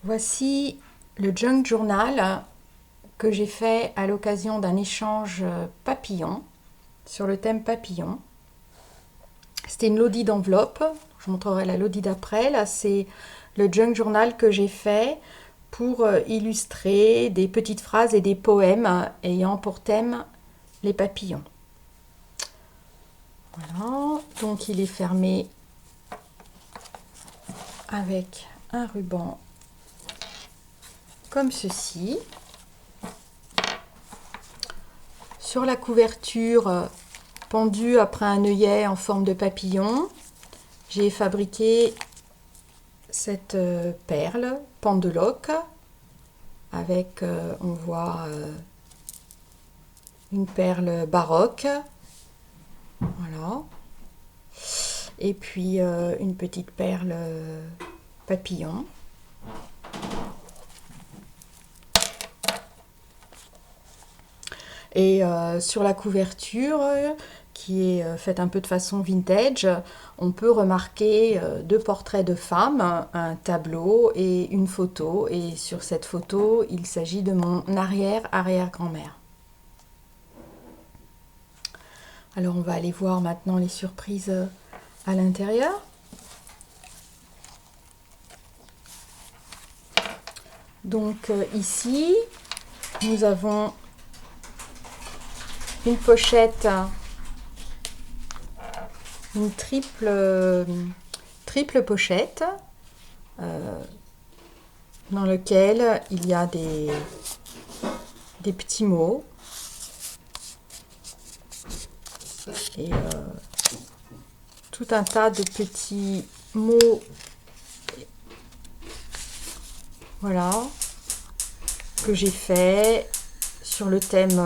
Voici le junk journal que j'ai fait à l'occasion d'un échange papillon, sur le thème papillon. C'était une lodi d'enveloppe, je vous montrerai la lodi d'après. Là, c'est le junk journal que j'ai fait pour illustrer des petites phrases et des poèmes ayant pour thème les papillons. Voilà, donc il est fermé avec un ruban comme ceci. Sur la couverture pendue après un œillet en forme de papillon, j'ai fabriqué cette perle pendeloque avec, on voit une perle baroque, voilà, et puis une petite perle papillon. Et sur la couverture, qui est faite un peu de façon vintage, on peut remarquer deux portraits de femmes, un tableau et une photo. Et sur cette photo, il s'agit de mon arrière-arrière-grand-mère. Alors on va aller voir maintenant les surprises à l'intérieur. Donc ici, nous avons une pochette, une triple pochette dans laquelle il y a des petits mots et tout un tas de petits mots, voilà, que j'ai fait sur le thème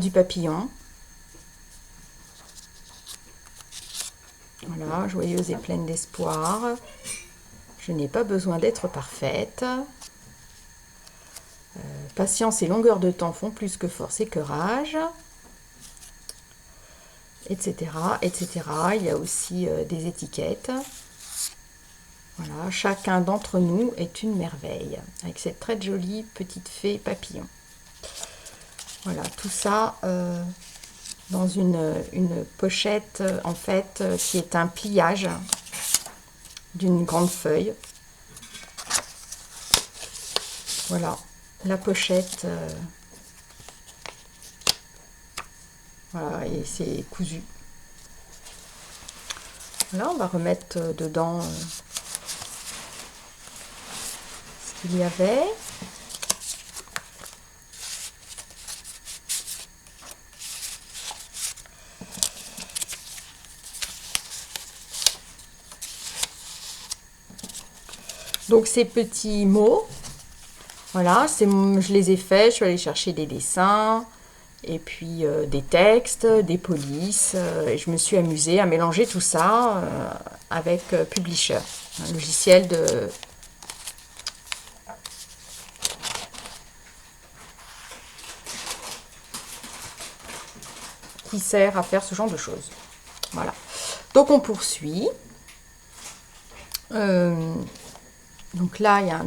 du papillon. Voilà, joyeuse et pleine d'espoir. Je n'ai pas besoin d'être parfaite. Patience et longueur de temps font plus que force et courage. Etc. etc. Il y a aussi des étiquettes. Voilà, chacun d'entre nous est une merveille. Avec cette très jolie petite fée papillon. Voilà, tout ça dans une pochette en fait qui est un pliage d'une grande feuille. Voilà, la pochette. Voilà, et c'est cousu. Voilà, on va remettre dedans ce qu'il y avait. Donc ces petits mots, voilà, je les ai faits, je suis allée chercher des dessins, et puis des textes, des polices, et je me suis amusée à mélanger tout ça avec Publisher, un logiciel qui sert à faire ce genre de choses. Voilà. Donc on poursuit. Donc là, il y a un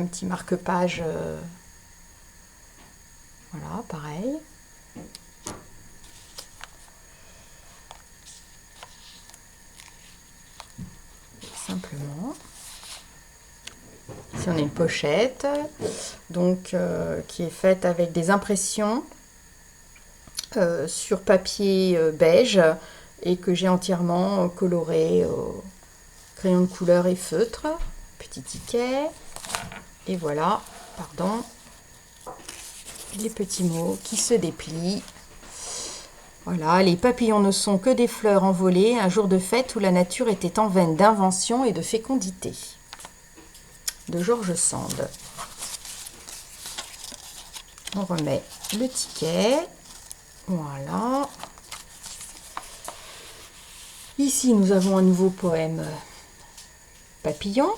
petit marque-page. Voilà, pareil. Simplement. Ici, on a une pochette, donc qui est faite avec des impressions sur papier beige et que j'ai entièrement coloré au crayon de couleur et feutre. Petit ticket. Et voilà, pardon, les petits mots qui se déplient. Voilà, les papillons ne sont que des fleurs envolées, un jour de fête où la nature était en veine d'invention et de fécondité. De George Sand. On remet le ticket. Voilà. Ici, nous avons un nouveau poème papillon.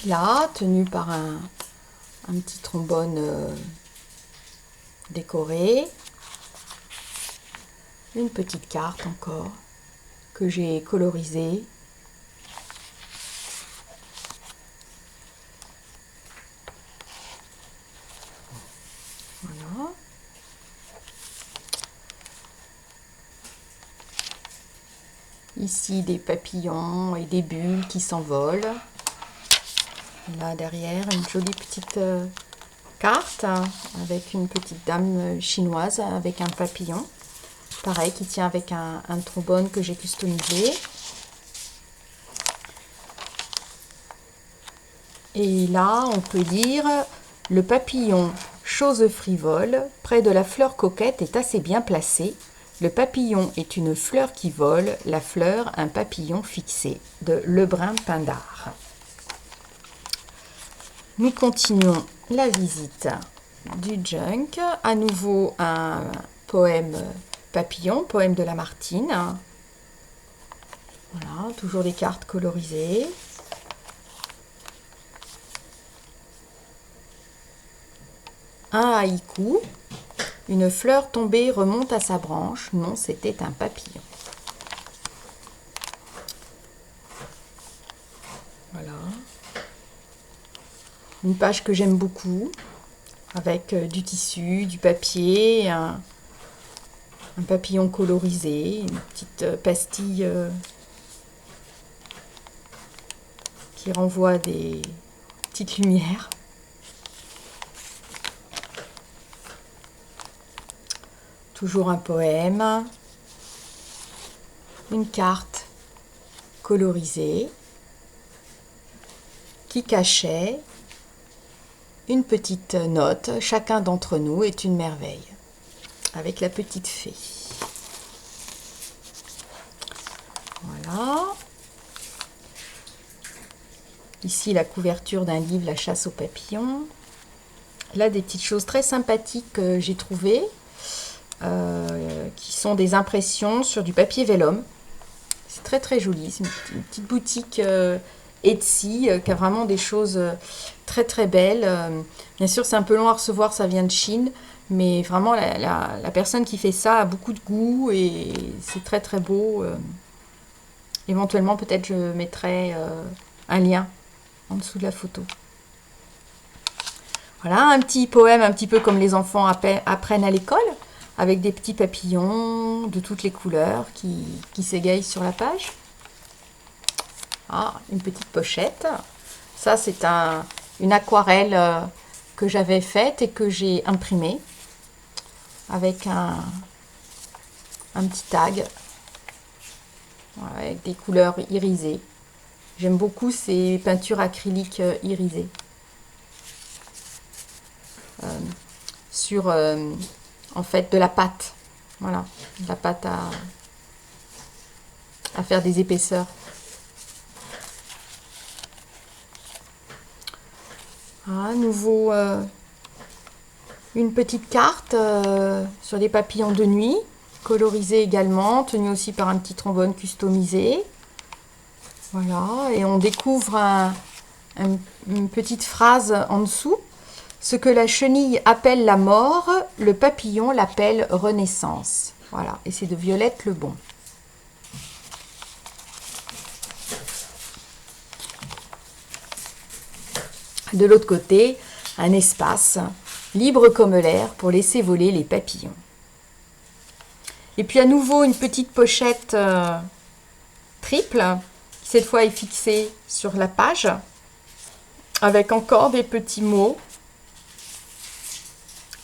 Là, tenu par un petit trombone décoré. Une petite carte encore que j'ai colorisé. Voilà. Ici des papillons et des bulles qui s'envolent. Là derrière une jolie petite carte avec une petite dame chinoise avec un papillon. Pareil, qui tient avec un trombone que j'ai customisé. Et là, on peut lire « Le papillon, chose frivole, près de la fleur coquette est assez bien placé. Le papillon est une fleur qui vole, la fleur un papillon fixé. » de Lebrun Pindare. Nous continuons la visite du junk. À nouveau un poème papillon, poème de Lamartine. Voilà, toujours des cartes colorisées. Un haïku. Une fleur tombée remonte à sa branche. Non, c'était un papillon. Voilà. Une page que j'aime beaucoup, avec du tissu, du papier, un papillon colorisé, une petite pastille qui renvoie des petites lumières. Toujours un poème, une carte colorisée qui cachait une petite note. Chacun d'entre nous est une merveille, avec la petite fée. Voilà. Ici, la couverture d'un livre, La chasse aux papillons. Là, des petites choses très sympathiques que j'ai trouvées, qui sont des impressions sur du papier vélum. C'est très très joli. C'est une petite boutique Etsy qui a vraiment des choses très très belles. Bien sûr, c'est un peu long à recevoir, ça vient de Chine, mais vraiment la personne qui fait ça a beaucoup de goût et c'est très très beau. Éventuellement, peut-être je mettrai un lien en dessous de la photo. Voilà, un petit poème un petit peu comme les enfants apprennent à l'école, avec des petits papillons de toutes les couleurs qui s'égayent sur la page. Ah, une petite pochette. Ça, c'est une aquarelle que j'avais faite et que j'ai imprimée avec un petit tag avec des couleurs irisées. J'aime beaucoup ces peintures acryliques irisées. Sur en fait de la pâte. Voilà, de la pâte à faire des épaisseurs. À nouveau une petite carte sur des papillons de nuit, colorisée également, tenue aussi par un petit trombone customisé. Voilà, et on découvre une petite phrase en dessous. Ce que la chenille appelle la mort, le papillon l'appelle renaissance. Voilà, et c'est de Violette Lebon. De l'autre côté, un espace libre comme l'air pour laisser voler les papillons. Et puis à nouveau une petite pochette triple, qui cette fois est fixée sur la page, avec encore des petits mots.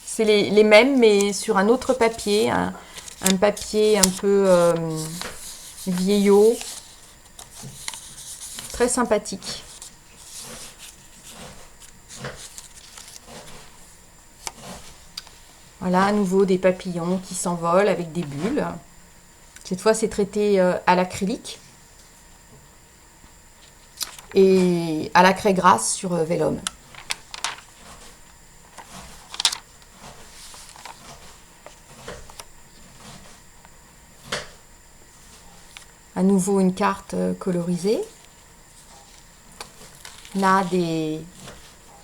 C'est les mêmes, mais sur un autre papier, un papier un peu vieillot, très sympathique. Voilà, à nouveau des papillons qui s'envolent avec des bulles. Cette fois, c'est traité à l'acrylique et à la craie grasse sur vélum. À nouveau une carte colorisée. Là, des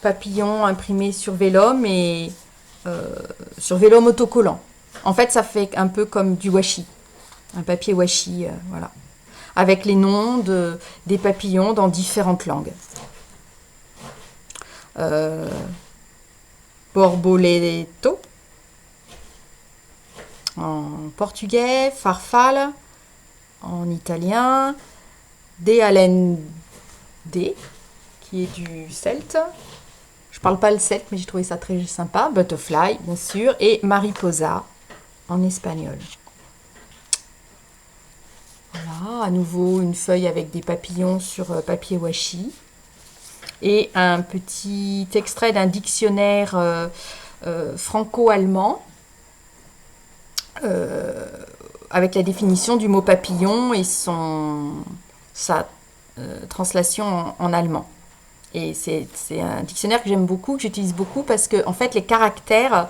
papillons imprimés sur vélum et sur vélum autocollant. En fait, ça fait un peu comme du washi, un papier washi, voilà. avec les noms des papillons dans différentes langues. Borboleto en portugais, farfalle en italien, de Alende qui est du celte. Je parle pas le celte, mais j'ai trouvé ça très sympa. Butterfly, bien sûr, et mariposa en espagnol. Voilà, à nouveau une feuille avec des papillons sur papier washi et un petit extrait d'un dictionnaire franco-allemand avec la définition du mot papillon et sa translation en allemand. Et c'est un dictionnaire que j'aime beaucoup, que j'utilise beaucoup parce que en fait les caractères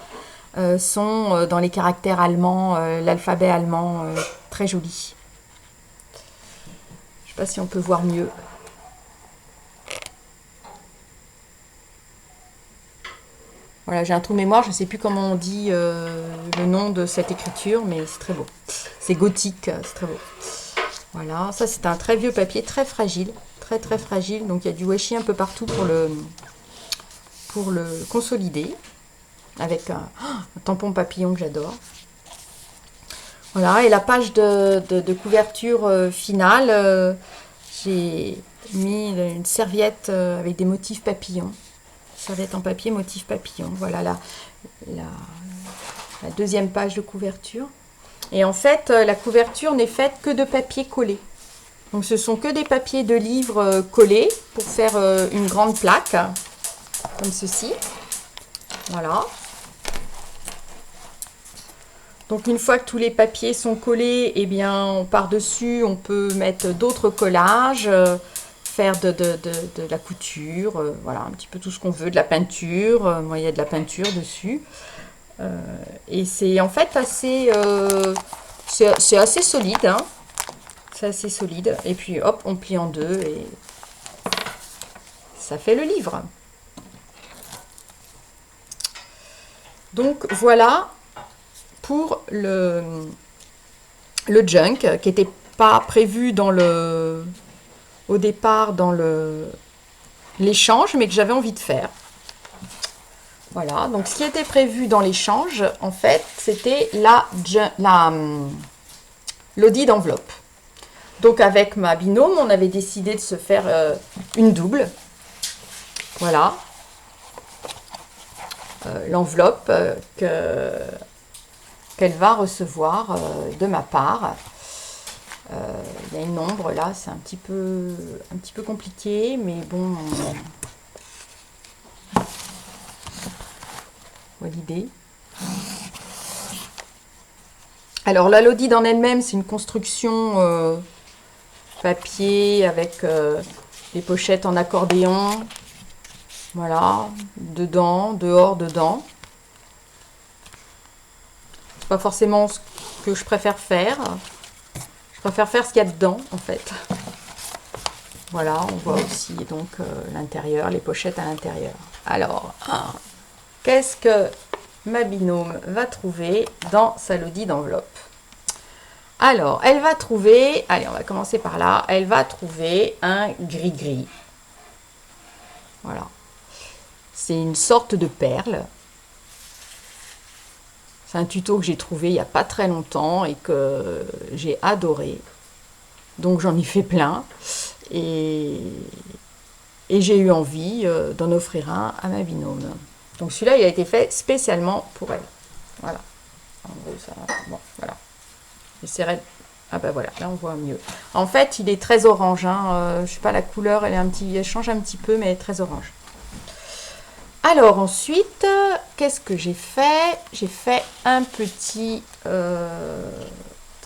sont dans les caractères allemands, l'alphabet allemand très joli. Je ne sais pas si on peut voir mieux. Voilà, j'ai un trou de mémoire, je ne sais plus comment on dit le nom de cette écriture, mais c'est très beau. C'est gothique, c'est très beau. Voilà, ça c'est un très vieux papier, très fragile, très fragile. Donc il y a du washi un peu partout pour le consolider, avec un tampon papillon que j'adore. Voilà, et la page de couverture finale, j'ai mis une serviette avec des motifs papillons. Serviette en papier, motif papillon. Voilà la deuxième page de couverture. Et en fait, la couverture n'est faite que de papier collé. Donc ce sont que des papiers de livres collés pour faire une grande plaque, comme ceci. Voilà. Donc une fois que tous les papiers sont collés, eh bien par-dessus, on peut mettre d'autres collages, faire de la couture, voilà, un petit peu tout ce qu'on veut, de la peinture. Moi, il y a de la peinture dessus. Et c'est en fait assez, c'est assez solide, hein. C'est assez solide. Et puis hop, on plie en deux et ça fait le livre. Donc voilà pour le junk qui n'était pas prévu au départ dans l'échange, mais que j'avais envie de faire. Voilà, donc ce qui était prévu dans l'échange, en fait, c'était l'audit d'enveloppe. Donc avec ma binôme, on avait décidé de se faire une double. Voilà. L'enveloppe qu'elle va recevoir de ma part. Il y a une ombre là, c'est un petit peu compliqué, mais bon, voilà l'idée. Alors la Lodide en elle-même, c'est une construction papier avec des pochettes en accordéon. Voilà, dedans, dehors, dedans. C'est pas forcément ce que je préfère faire. Je préfère faire ce qu'il y a dedans, en fait. Voilà, on voit aussi donc l'intérieur, les pochettes à l'intérieur. Alors, qu'est-ce que ma binôme va trouver dans sa Lodide d'enveloppe? Alors, elle va trouver, allez, on va commencer par là, elle va trouver un gris-gris. Voilà. C'est une sorte de perle. C'est un tuto que j'ai trouvé il n'y a pas très longtemps et que j'ai adoré. Donc j'en ai fait plein. Et j'ai eu envie d'en offrir un à ma binôme. Donc celui-là, il a été fait spécialement pour elle. Voilà. En gros, ça, bon, voilà. J'essaierai de... Ah ben voilà, là on voit mieux. En fait, il est très orange. Hein. Je sais pas la couleur, elle change un petit peu, mais elle est très orange. Alors ensuite, qu'est-ce que j'ai fait? J'ai fait un petit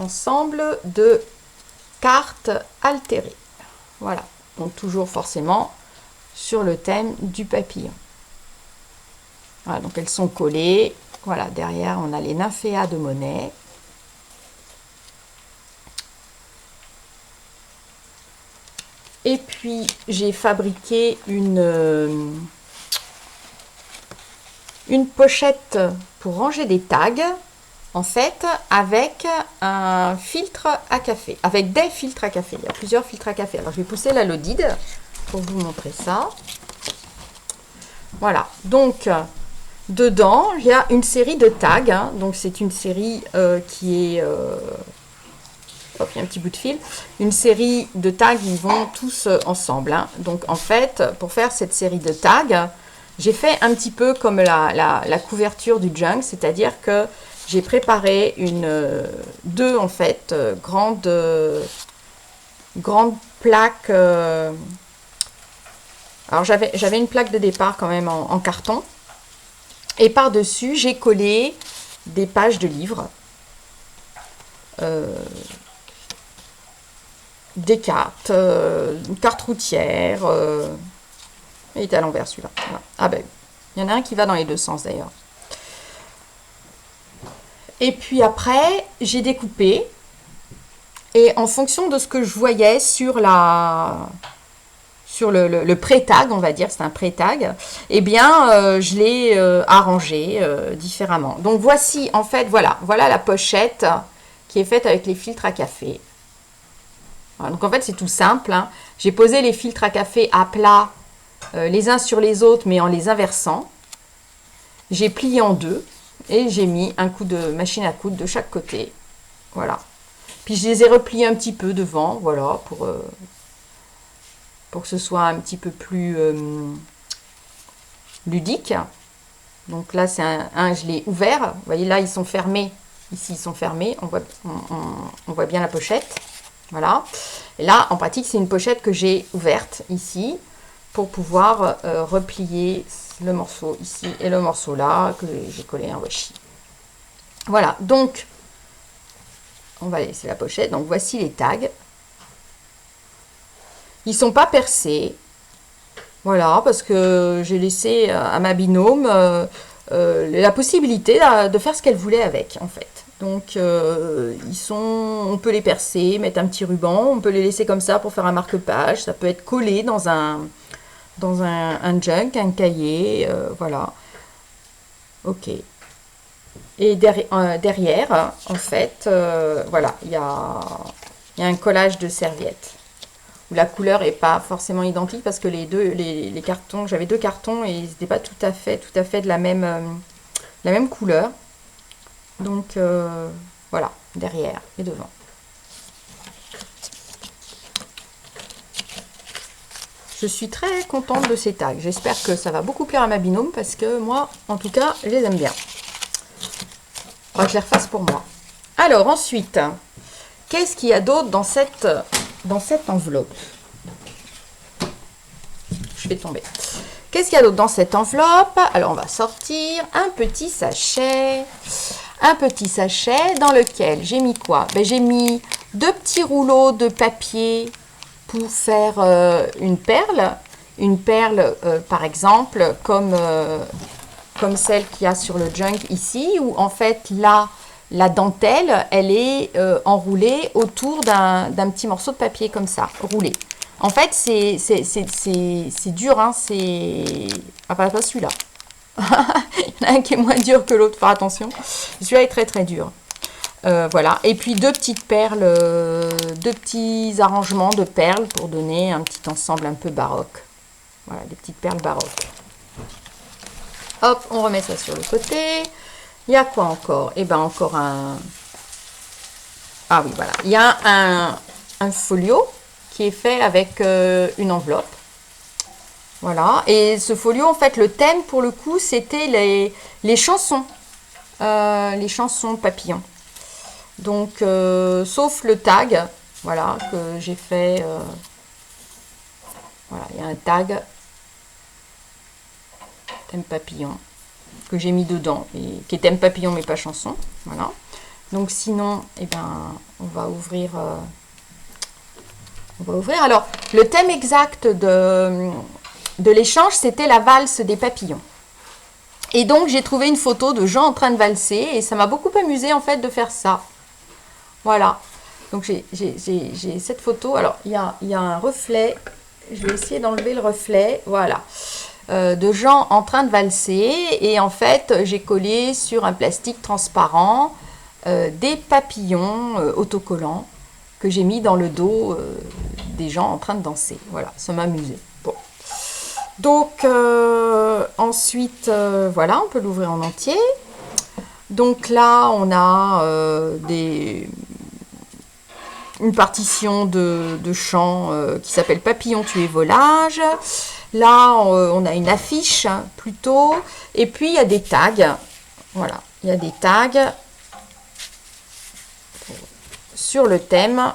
ensemble de cartes altérées. Voilà, donc toujours forcément sur le thème du papillon. Voilà, donc elles sont collées. Voilà, derrière on a les nymphéas de Monet. Et puis j'ai fabriqué une pochette pour ranger des tags. en fait, avec un filtre à café, avec des filtres à café. Il y a plusieurs filtres à café. Alors, je vais pousser la Lodide pour vous montrer ça. Voilà. Donc, dedans, il y a une série de tags. Hein. Donc, c'est une série qui est... hop, il y a un petit bout de fil. Une série de tags, ils vont tous ensemble. Hein. Donc, en fait, pour faire cette série de tags, j'ai fait un petit peu comme la couverture du junk, c'est-à-dire que j'ai préparé deux en fait grandes plaques. Alors j'avais une plaque de départ quand même en carton, et par-dessus j'ai collé des pages de livres, des cartes, une carte routière. Il est à l'envers celui-là. Voilà. Ah ben, il y en a un qui va dans les deux sens d'ailleurs. Et puis après, j'ai découpé. Et en fonction de ce que je voyais sur le pré-tag, on va dire, c'est un pré-tag, eh bien, je l'ai arrangé différemment. Donc voici, en fait, voilà la pochette qui est faite avec les filtres à café. Voilà, donc en fait, c'est tout simple. Hein. J'ai posé les filtres à café à plat, les uns sur les autres, mais en les inversant. J'ai plié en deux et j'ai mis un coup de machine à coudre de chaque côté. Voilà. Puis je les ai repliés un petit peu devant, voilà, pour que ce soit un petit peu plus ludique. Donc là, c'est je l'ai ouvert. Vous voyez, là, ils sont fermés. Ici, ils sont fermés. On voit bien la pochette. Voilà. Et là, en pratique, c'est une pochette que j'ai ouverte ici pour pouvoir replier le morceau ici et le morceau là que j'ai collé en washi. Voilà. Donc, on va laisser la pochette. Donc, voici les tags. Ils ne sont pas percés. Voilà, parce que j'ai laissé à ma binôme la possibilité de faire ce qu'elle voulait avec, en fait. Donc, on peut les percer, mettre un petit ruban, on peut les laisser comme ça pour faire un marque-page. Ça peut être collé dans un junk, un cahier, voilà. Ok. Et derrière, en fait, voilà, il y a un collage de serviettes. La couleur n'est pas forcément identique parce que les cartons, j'avais deux cartons et ils n'étaient pas tout à fait de la même couleur. Donc voilà, derrière et devant. Je suis très contente de ces tags. J'espère que ça va beaucoup plaire à ma binôme parce que moi, en tout cas, je les aime bien. On va que je les refasse pour moi. Alors ensuite, qu'est-ce qu'il y a d'autre dans cette enveloppe? Je vais tomber. Qu'est-ce qu'il y a d'autre dans cette enveloppe? Alors, on va sortir un petit sachet. Un petit sachet dans lequel j'ai mis quoi? Ben, j'ai mis deux petits rouleaux de papier pour faire une perle. Une perle, par exemple, comme celle qu'il y a sur le junk ici, où en fait, là, la dentelle, elle est enroulée autour d'un petit morceau de papier comme ça, roulé. En fait, c'est dur, hein, Ah, pas celui-là. Il y en a un qui est moins dur que l'autre, faire attention. Celui-là est très très dur. Voilà. Et puis deux petites perles, deux petits arrangements de perles pour donner un petit ensemble un peu baroque. Voilà, des petites perles baroques. Hop, on remet ça sur le côté. Il y a quoi encore? Eh bien, encore un... Ah oui, voilà. Il y a un folio qui est fait avec une enveloppe. Voilà. Et ce folio, en fait, le thème, pour le coup, c'était les chansons. Les chansons papillons. Donc, sauf le tag, voilà, que j'ai fait... voilà, il y a un tag thème papillon que j'ai mis dedans, et qui est thème papillon mais pas chanson. Voilà. Donc sinon, eh ben, on va ouvrir. Alors, le thème exact de l'échange, c'était la valse des papillons. Et donc, j'ai trouvé une photo de gens en train de valser, et ça m'a beaucoup amusé en fait de faire ça. Voilà. Donc, j'ai cette photo. Alors, il y a un reflet. Je vais essayer d'enlever le reflet. Voilà. De gens en train de valser. Et en fait, j'ai collé sur un plastique transparent des papillons autocollants que j'ai mis dans le dos des gens en train de danser. Voilà, ça m'amusait. Bon. Donc, ensuite, voilà, on peut l'ouvrir en entier. Donc là, on a une partition de chant qui s'appelle Papillon tué volage. Là, on a une affiche plutôt. Et puis, il y a des tags. Voilà, il y a des tags sur le thème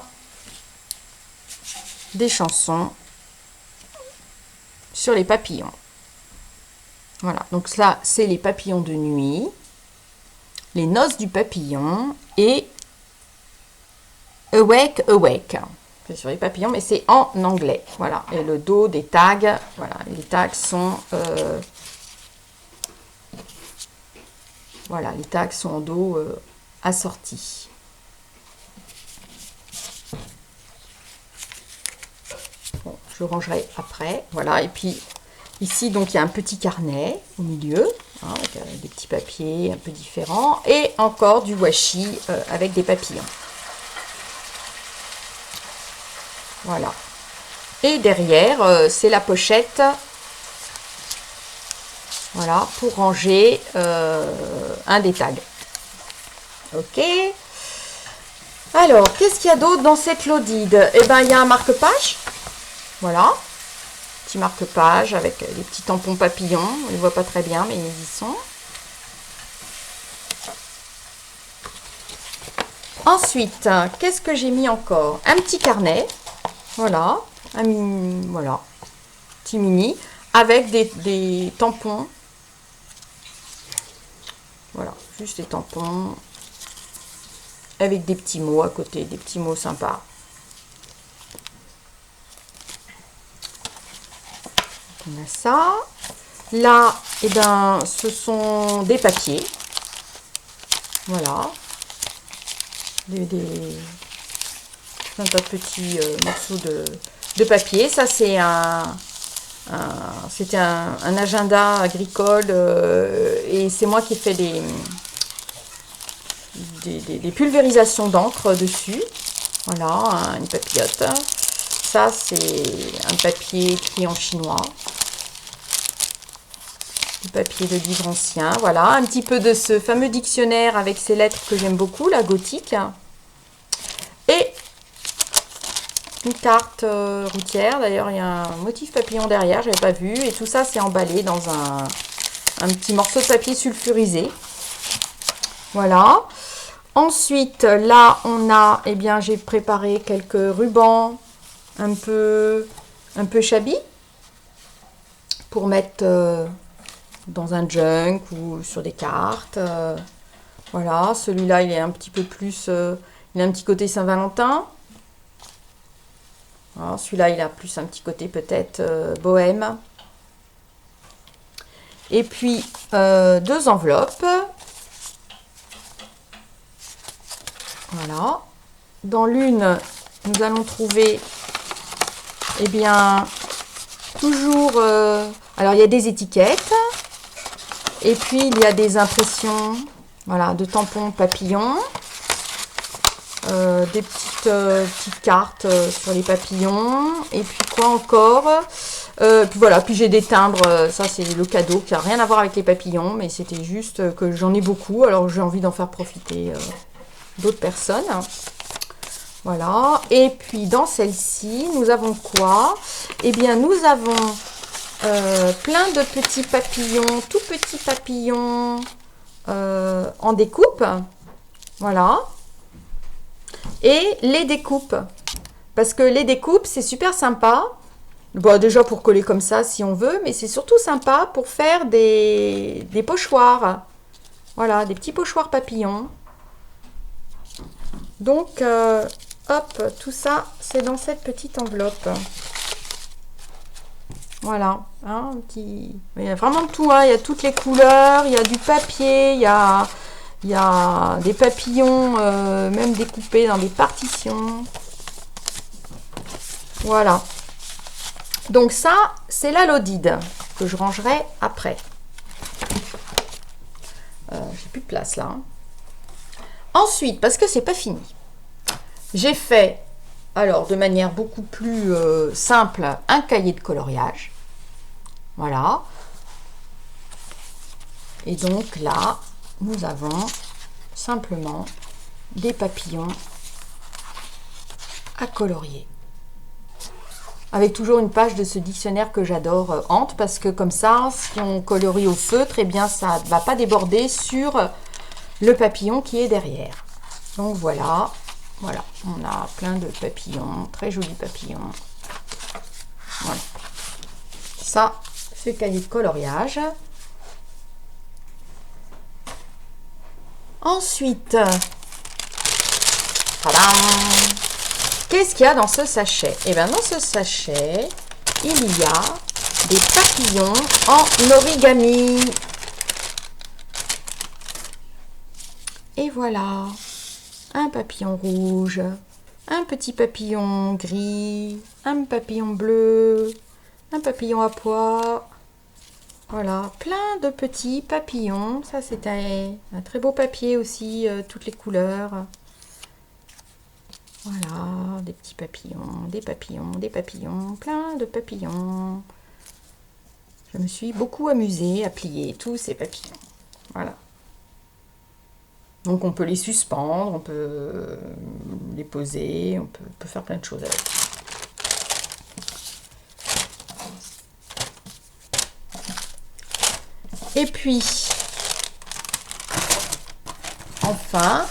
des chansons sur les papillons. Voilà, donc ça, c'est les papillons de nuit, les noces du papillon et Awake, Awake. C'est sur les papillons, mais c'est en anglais. Voilà, et le dos des tags, voilà, les tags sont... voilà, les tags sont en dos assortis. Bon, je rangerai après. Voilà, et puis ici, donc, il y a un petit carnet au milieu, hein, avec des petits papiers un peu différents, et encore du washi avec des papillons. Voilà. Et derrière, c'est la pochette. Voilà, pour ranger un des tags. Ok. Alors, qu'est-ce qu'il y a d'autre dans cette Lodide? Eh bien, il y a un marque-page. Voilà. Petit marque-page avec des petits tampons papillons. On ne les voit pas très bien, mais ils y sont. Ensuite, qu'est-ce que j'ai mis encore? Un petit carnet. Voilà. Voilà. Petit mini. Avec des tampons. Voilà. Juste des tampons. Avec des petits mots à côté. Des petits mots sympas. On a ça. Là, eh ben, ce sont des papiers. Voilà. Un tas de petits morceaux de papier. Ça, c'est c'était un agenda agricole et c'est moi qui ai fait des pulvérisations d'encre dessus. Voilà, une papillote. Ça, c'est un papier écrit en chinois. Du papier de livre ancien. Voilà, un petit peu de ce fameux dictionnaire avec ces lettres que j'aime beaucoup, la gothique. Et une carte routière. D'ailleurs, il y a un motif papillon derrière, je n'avais pas vu. Et tout ça, c'est emballé dans un petit morceau de papier sulfurisé. Voilà. Ensuite, là, on a, eh bien, j'ai préparé quelques rubans un peu shabby pour mettre dans un junk ou sur des cartes. Voilà, celui-là, il est un petit peu plus... il a un petit côté Saint-Valentin. Celui-là, il a plus un petit côté peut-être bohème. Et puis, deux enveloppes. Voilà. Dans l'une, nous allons trouver, eh bien, toujours... alors, il y a des étiquettes. Et puis, il y a des impressions, voilà, de tampons papillons. Des petites cartes sur les papillons. Et puis, quoi encore? Puis voilà, puis j'ai des timbres. Ça, c'est le cadeau qui n'a rien à voir avec les papillons. Mais c'était juste que j'en ai beaucoup. Alors, j'ai envie d'en faire profiter d'autres personnes. Voilà. Et puis, dans celle-ci, nous avons quoi? Eh bien, nous avons... plein de petits papillons, tout petits papillons en découpe. Voilà. Et les découpes. Parce que les découpes, c'est super sympa. Bon, déjà pour coller comme ça si on veut, mais c'est surtout sympa pour faire des pochoirs. Voilà, des petits pochoirs papillons. Donc, hop, tout ça, c'est dans cette petite enveloppe. Voilà, hein, il y a vraiment de tout, hein. Il y a toutes les couleurs, il y a du papier, il y a des papillons même découpés dans des partitions. Voilà. Donc ça, c'est la Lodide que je rangerai après. J'ai plus de place là. Hein. Ensuite, parce que c'est pas fini, j'ai fait, alors de manière beaucoup plus simple, un cahier de coloriage. Voilà. Et donc là, nous avons simplement des papillons à colorier. Avec toujours une page de ce dictionnaire que j'adore, Hante, parce que comme ça, si on colorie au feutre, eh bien ça ne va pas déborder sur le papillon qui est derrière. Donc voilà, voilà, on a plein de papillons, très jolis papillons. Voilà. Ça, c'est le cahier de coloriage. Ensuite, qu'est-ce qu'il y a dans ce sachet? Et bien dans ce sachet, il y a des papillons en origami. Et voilà, un papillon rouge, un petit papillon gris, un papillon bleu, un papillon à pois. Voilà, plein de petits papillons. Ça, c'est un très beau papier aussi, toutes les couleurs. Voilà, des petits papillons, des papillons, des papillons, plein de papillons. Je me suis beaucoup amusée à plier tous ces papillons. Voilà. Donc, on peut les suspendre, on peut les poser, on peut faire plein de choses avec. Et puis, enfin,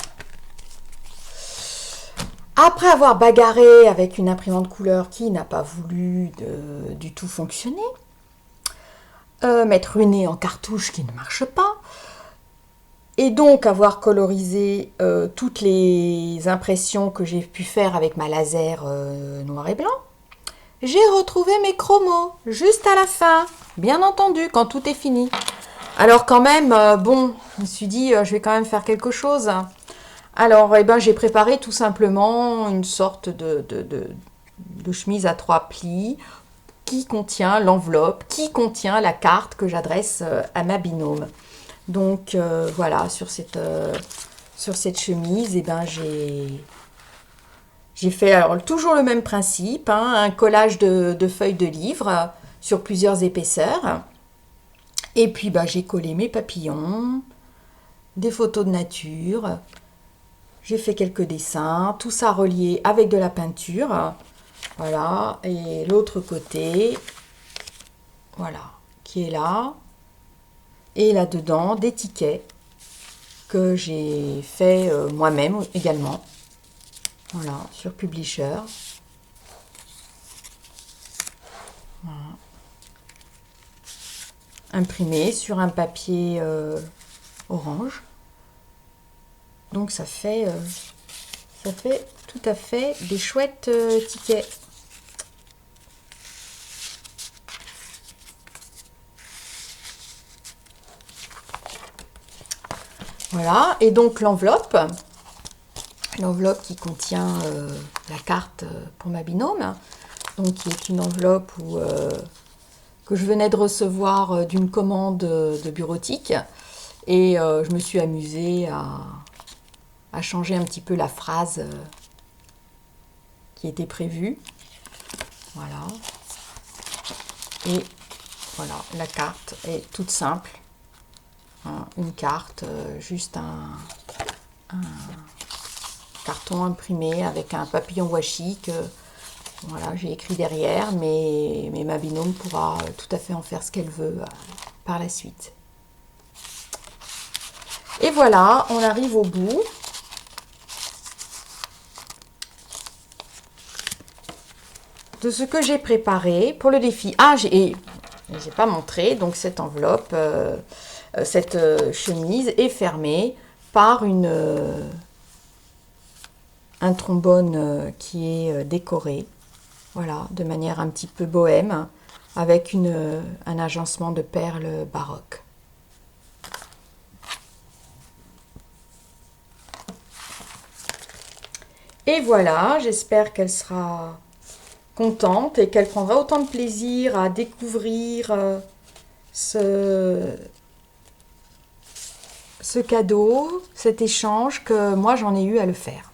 après avoir bagarré avec une imprimante couleur qui n'a pas voulu du tout fonctionner, mettre une nez en cartouche qui ne marche pas, et donc avoir colorisé toutes les impressions que j'ai pu faire avec ma laser noir et blanc, j'ai retrouvé mes chromos juste à la fin, bien entendu, quand tout est fini. Alors quand même, bon, je me suis dit, je vais quand même faire quelque chose. Alors, eh ben, j'ai préparé tout simplement une sorte de chemise à 3 plis qui contient l'enveloppe, qui contient la carte que j'adresse à ma binôme. Donc, voilà, sur cette chemise, eh ben, j'ai fait alors, toujours le même principe, hein, un collage de feuilles de livre sur plusieurs épaisseurs. Et puis, bah, j'ai collé mes papillons, des photos de nature. J'ai fait quelques dessins, tout ça relié avec de la peinture. Voilà, et l'autre côté, voilà, qui est là. Et là-dedans, des tickets que j'ai fait moi-même également. Voilà, sur Publisher. Voilà. Imprimé sur un papier orange. Donc ça fait tout à fait des chouettes tickets. Voilà, et donc l'enveloppe qui contient la carte pour ma binôme, donc qui est une enveloppe que je venais de recevoir d'une commande de bureautique, et je me suis amusée à changer un petit peu la phrase qui était prévue. Voilà. Et voilà, la carte est toute simple. Hein, une carte, juste un carton imprimé avec un papillon washi que voilà, j'ai écrit derrière, mais ma binôme pourra tout à fait en faire ce qu'elle veut par la suite. Et voilà, on arrive au bout. De ce que j'ai préparé pour le défi. Ah, j'ai pas montré, donc cette enveloppe, cette chemise est fermée par un trombone qui est décoré, voilà, de manière un petit peu bohème, avec un agencement de perles baroques. Et voilà, j'espère qu'elle sera contente et qu'elle prendra autant de plaisir à découvrir ce cadeau, cet échange, que moi j'en ai eu à le faire.